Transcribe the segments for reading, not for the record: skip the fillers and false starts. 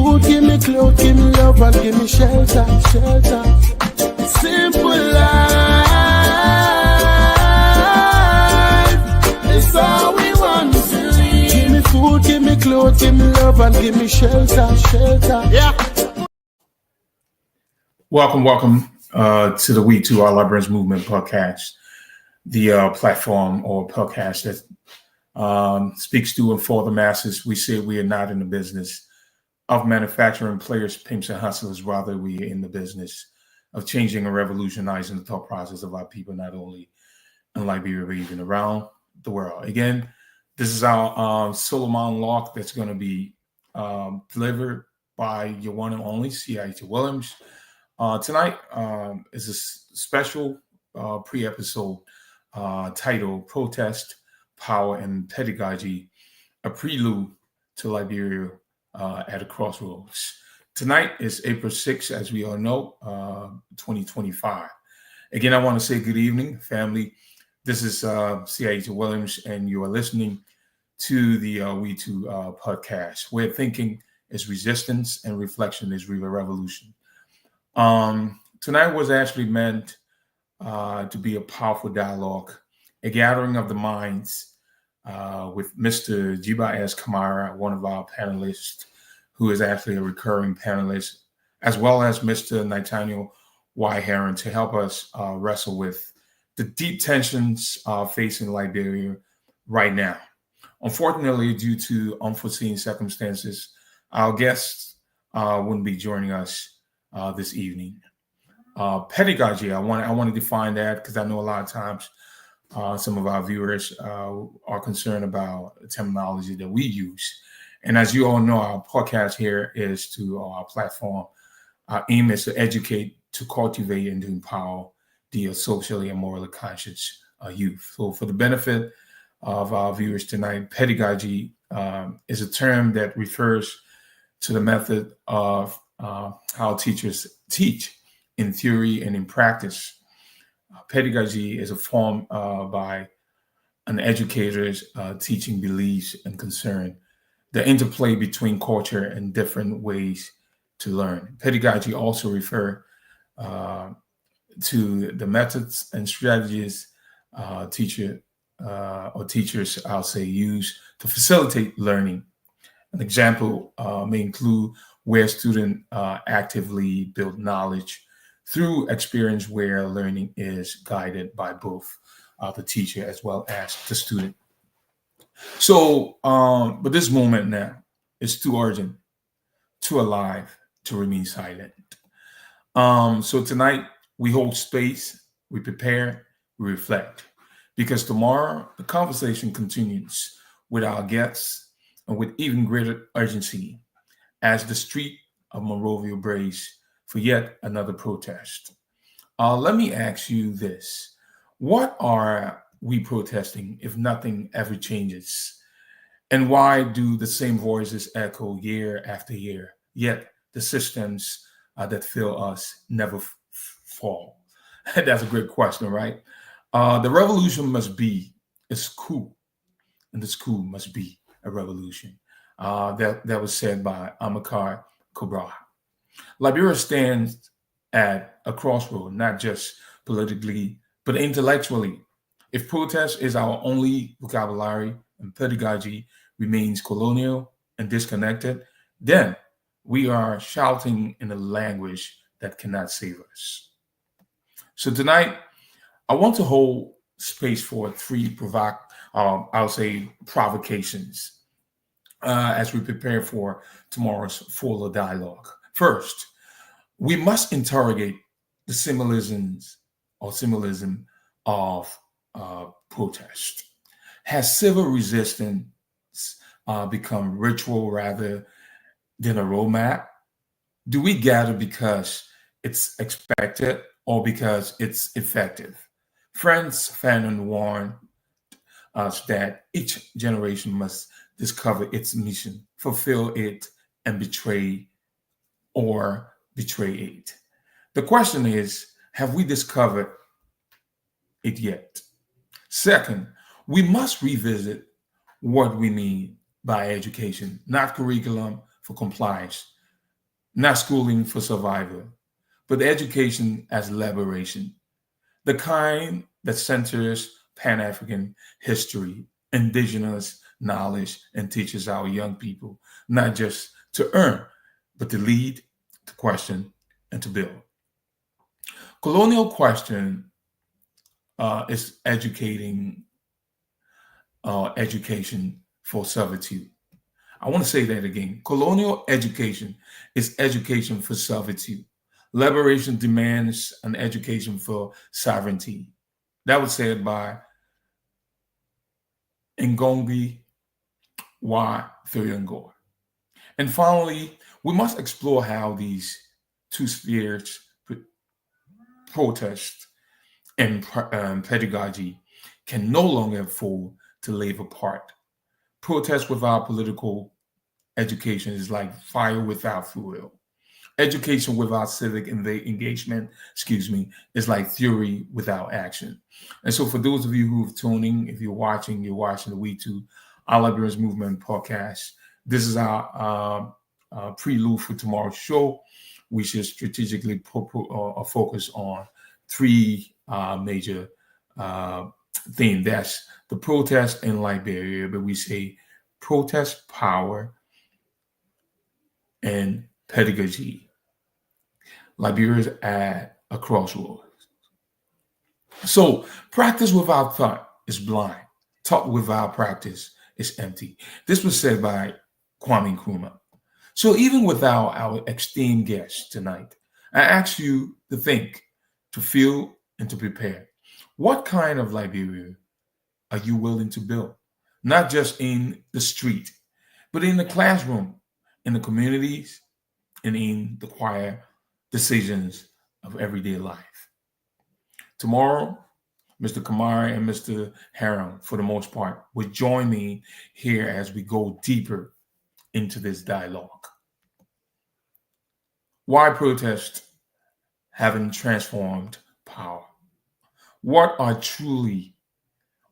food, give me clothes, give me love, and give me shelter. Simple life is all we want to live. Give me food, give me clothes, give me love, and give me shelter. Yeah. Welcome to the We Too Our Librarians Movement podcast, the platform or podcast that speaks to and for the masses. We say we are not in the business of manufacturing players, pimps, and hustlers. Rather, we are in the business of changing and revolutionizing the thought process of our people, not only in Liberia, but even around the world. Again, this is our solo monologue that's going to be delivered by your one and only Ayiti Williams. Tonight is a special pre-episode titled Protest, Power, and Pedagogy, a prelude to Liberia at a Crossroads. Tonight is April 6th, as we all know, 2025. Again, I want to say good evening, family. This is Ayiti Williams, and you are listening to the We Too podcast, where thinking is resistance and reflection is real revolution. Tonight was actually meant to be a powerful dialogue, a gathering of the minds with Mr. Jiba S. Kamara, one of our panelists, who is actually a recurring panelist, as well as Mr. Nathaniel Y. Heron, to help us wrestle with the deep tensions facing Liberia right now. Unfortunately, due to unforeseen circumstances, our guests wouldn't be joining us this evening. Pedagogy, I want to define that because I know a lot of times some of our viewers are concerned about the terminology that we use. And as you all know, our podcast here is to our platform. Our aim is to educate, to cultivate, and to empower the socially and morally conscious youth. So for the benefit of our viewers tonight, pedagogy is a term that refers to the method of how teachers teach in theory and in practice. Pedagogy is a form by an educator's teaching beliefs and concern, the interplay between culture and different ways to learn. Pedagogy also refer to the methods and strategies teachers, I'll say, use to facilitate learning. An example may include where students actively build knowledge through experience, where learning is guided by both the teacher as well as the student. So, but this moment now is too urgent, too alive to remain silent. So tonight we hold space, we prepare, we reflect, because tomorrow the conversation continues with our guests and with even greater urgency as the street of Monrovia brace for yet another protest. Let me ask you this. What are we protesting if nothing ever changes? And why do the same voices echo year after year, yet the systems that fill us never fall? That's a great question, right? The revolution must be a coup, and this coup must be a revolution. That was said by Amilcar Cabral. Liberia stands at a crossroad, not just politically, but intellectually. If protest is our only vocabulary and pedagogy remains colonial and disconnected, then we are shouting in a language that cannot save us. So tonight, I want to hold space for three provocations as we prepare for tomorrow's fuller dialogue. First, we must interrogate the symbolism of protest. Has civil resistance become ritual rather than a roadmap? Do we gather because it's expected or because it's effective? Franz Fanon warned us that each generation must discover its mission, fulfill it, and betray it. The question is, have we discovered it yet? Second, we must revisit what we mean by education, not curriculum for compliance, not schooling for survival, but education as liberation, the kind that centers Pan-African history, indigenous knowledge, and teaches our young people not just to earn, but to lead, to question, and to build. Colonial question is education for servitude. I want to say that again. Colonial education is education for servitude. Liberation demands an education for sovereignty. That was said by Ngongi wa Thiong'o. And finally, we must explore how these two spheres, protest and pedagogy, can no longer afford to live apart. Protest without political education is like fire without fuel. Education without civic engagement, is like theory without action. And so for those of you who are tuning, if you're watching the We Too, Our Liberians Movement podcast. This is our prelude for tomorrow's show. We should strategically focus on three major themes. That's the protest in Liberia, but we say protest, power, and pedagogy. Liberia is at a crossroads. So practice without thought is blind. Thought without practice is empty. This was said by Kwame Nkrumah. So even without our esteemed guests tonight, I ask you to think, to feel, and to prepare. What kind of Liberia are you willing to build? Not just in the street, but in the classroom, in the communities, and in the quiet decisions of everyday life. Tomorrow, Mr. Kamara and Mr. Haram, for the most part, will join me here as we go deeper into this dialogue. Why protest haven't transformed power? What a truly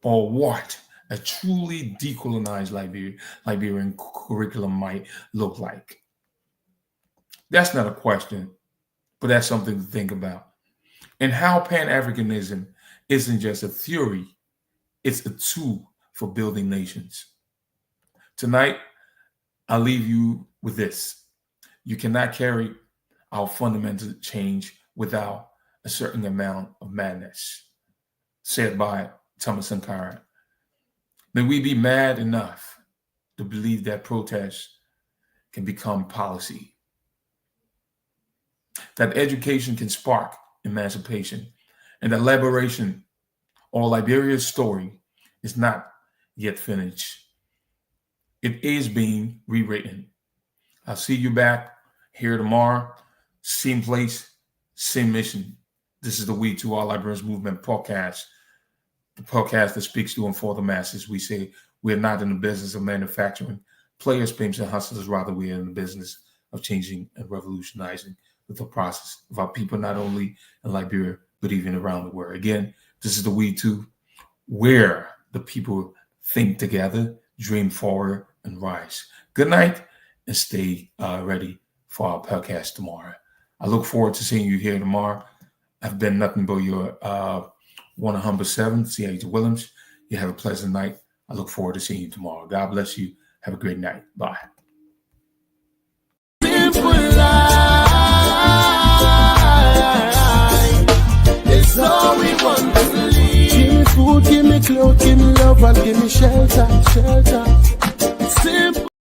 decolonized Liberian curriculum might look like? That's not a question, but that's something to think about. And how Pan-Africanism isn't just a theory, it's a tool for building nations. Tonight, I'll leave you with this. You cannot carry our fundamental change without a certain amount of madness. Said by Thomas Sankara. May we be mad enough to believe that protest can become policy. That education can spark emancipation, and that liberation or Liberia's story is not yet finished. It is being rewritten. I'll see you back here tomorrow. Same place, same mission. This is the We Too, Our Liberians Movement podcast, the podcast that speaks to and for the masses. We say we're not in the business of manufacturing players, pimps, and hustlers. Rather, we are in the business of changing and revolutionizing the process of our people, not only in Liberia, but even around the world. Again, this is the We Too, where the people think together, dream forward, and rise. Good night, and stay ready for our podcast tomorrow. I look forward to seeing you here tomorrow. I've been nothing but your 107, Ayiti Williams. You have a pleasant night. I look forward to seeing you tomorrow. God bless you. Have a great night. Bye. It's all we want to live. Give me food, give me clothes, give me love, and give me shelter. Simple.